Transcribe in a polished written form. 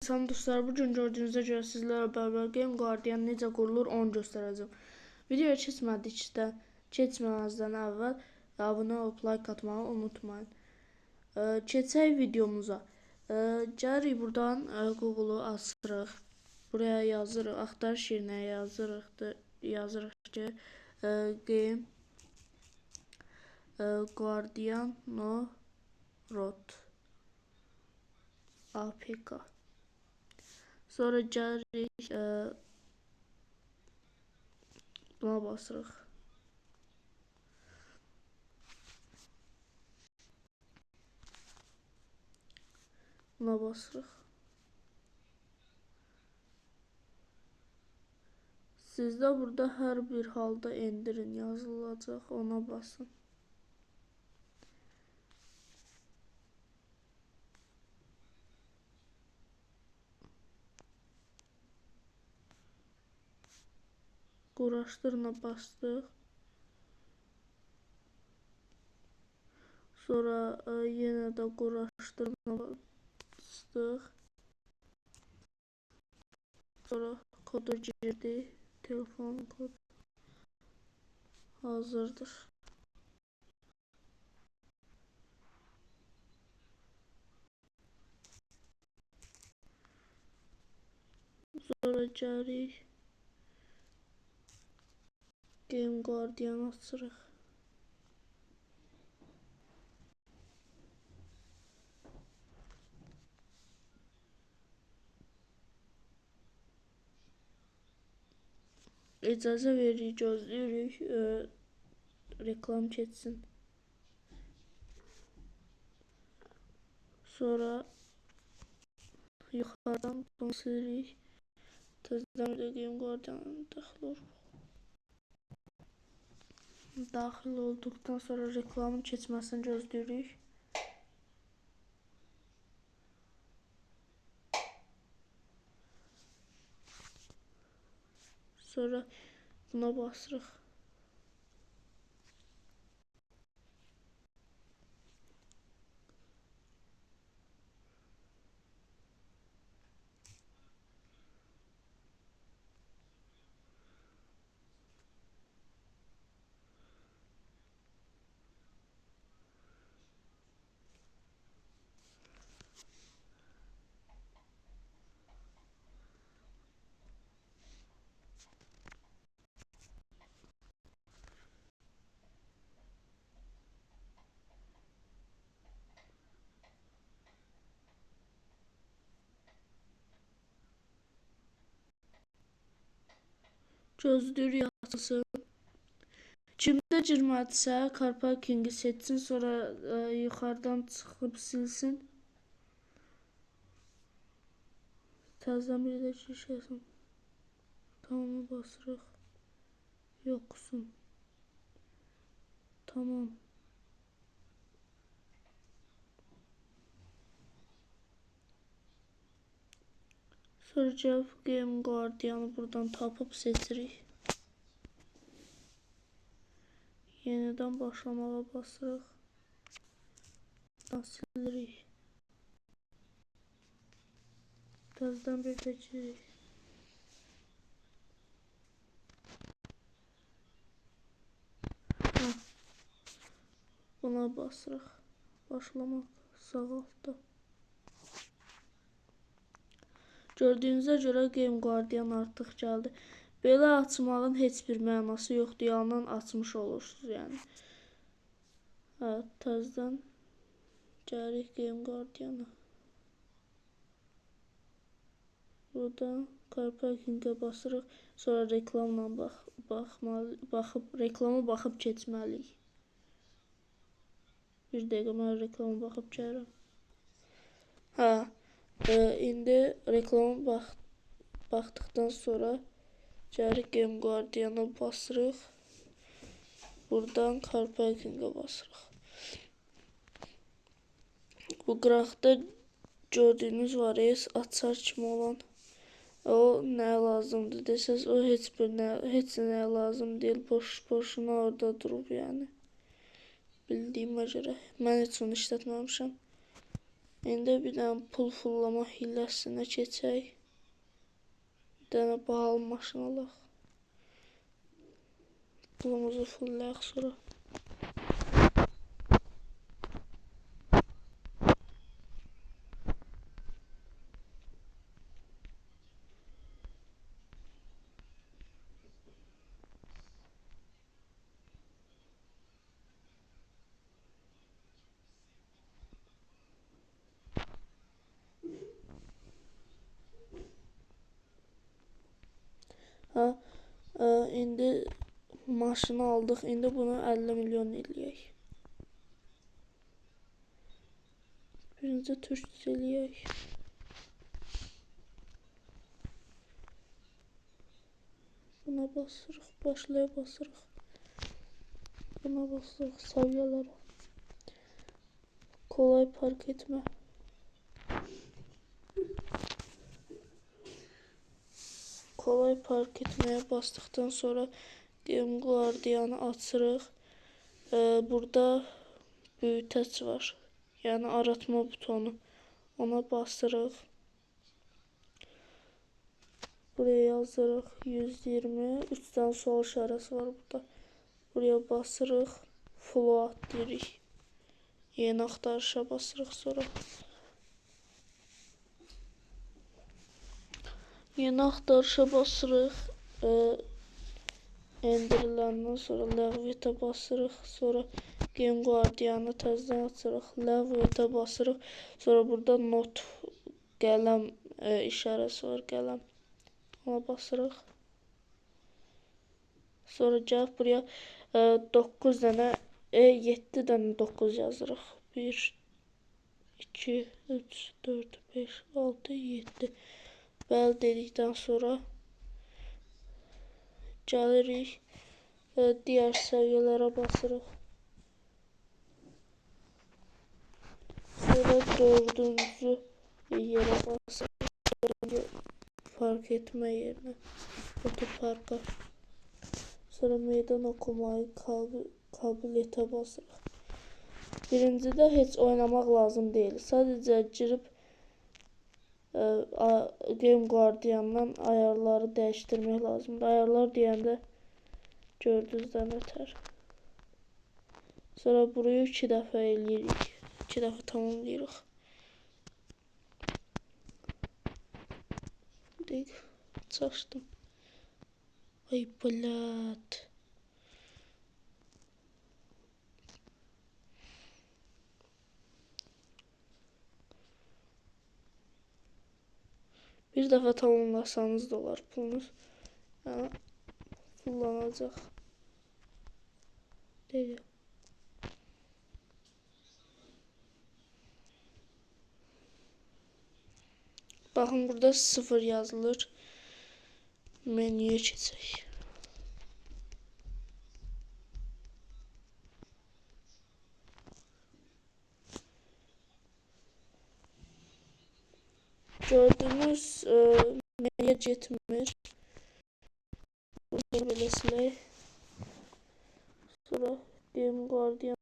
Salam dostlar, bugün gördüğünüzə görə sizlərlə bərabər Game Guardian necə qurulur onu göstərəcəm. Videoya keçməməzdən əvvəl abunə olub like atmağı unutmayın. Keçək videomuza. Gəlirik buradan Google-u açırıq. Buraya yazırıq, axtarış yerinə yazırıq ki Game Guardian no Road APK. Sonra gəlirik, buna basırıq. Buna basırıq. Sizdə burada hər bir halda endirin yazılacaq, ona basın. Quraşdırına bastıq. Sonra yenə də quraşdırına bastıq. Sonra kodu girdik. Telefon kodu hazırdır. Sonra gəlirik. Game Guardian açırıq. İcazə veririk, gözləyirik, reklam keçsin. Sonra yuxarıdan bunu silirik. Təzədən bir də Game Guardian'a daxil oluruq. Daxil olduqdan sonra reklamın keçməsini gözləyirik. Sonra buna basırıq. Gözləyirik açılsın. Kimdə girmədisə car parkingi seçsin, sonra yuxarıdan çıxıb silsin. Təzədən bir də giriş etsin. Tamamı basırıq. Yoxsun. Tamam. Sonra Game Guardian'ı buradan tapıb seçirik. Yenidən başlamağa basırıq. Silirik. Təzədən bir də giririk. Buna basırıq. Başlamaq sağ altda. Gördüyünüzə görə Game Guardian artıq gəldi. Belə açmağın heç bir mənası yoxdur. Yandan açmış olursunuz yəni. Təzədən gəlirik Game Guardian'a. Buradan car parkingə basırıq. Sonra reklamla reklama baxıb keçməliyik. Bir dəqiqə mən reklama baxıb gəlirəm. İndi reklama baxdıqdan sonra gəlirik Game Guardian'a basırıq. Buradan car parkingə basırıq. Bu qıraqda gördüyünüz var açar kimi olan. O nəyə lazımdır desəz, o heç nəyə lazım deyil. Boşuna orada durub yəni. Bildiyimə görə. Mən heç onu işlətməmişəm. İndi bir dənə pul fullama hilləsinə keçək. Bir dənə bahalı maşın alaq. Pulumuzu fullayaq sonra. İndi maşını aldıq. İndi bunu 50 milyon eləyək. Birinci türk eləyək. Buna basırıq. Başlaya basırıq. Buna basırıq. Səviyyələrə. Kolay park etmə. Kolay park etməyə basdıqdan sonra Game Guardianı açırıq. Burada büyütəç var. Yəni aratma butonu. Ona basırıq. Buraya yazırıq 120. 3 dənə sual işarəsi var burada. Buraya basırıq. Float deyirik. Yeni axtarışa basırıq sonra. Yeni axtarışa basırıq. Endiriləndən sonra ləğv etə basırıq. Sonra Game Guardianı təzədən açırıq. Ləğv etə basırıq. Sonra burada not qələm işarəsi var. Qələm. Ona basırıq. Sonra gəlib buraya 9 dənə 7 dənə 9 yazırıq. 1 2 3 4 5 6 7. Bəli dedikdən sonra gəlirik. Digər səviyyələrə basırıq. Sonra 4-cü yerə basırıq. Park etmə yerinə. Otoparka. Sonra meydan okumayı qabiliyyətə basırıq. Birincidə heç oynamaq lazım deyil. Sadəcə girib Game Guardian'dan ayarları dəyişdirmək lazımdır. Ayarlar deyəndə gördüyünüzdən ötər. Sonra burayı 2 dəfə eləyirik. 2 dəfə tamamlayırıq. Deyək, çaşdım. Ay blad. Bir dəfə tamamlasanız da olar pulunuz. Yəni, kullanacaq. Deyək. Baxın, burada 0 yazılır. Menüyə keçək. Gördüğünüz menüyə getmir. Bunu belə silək. Sonra Game Guardian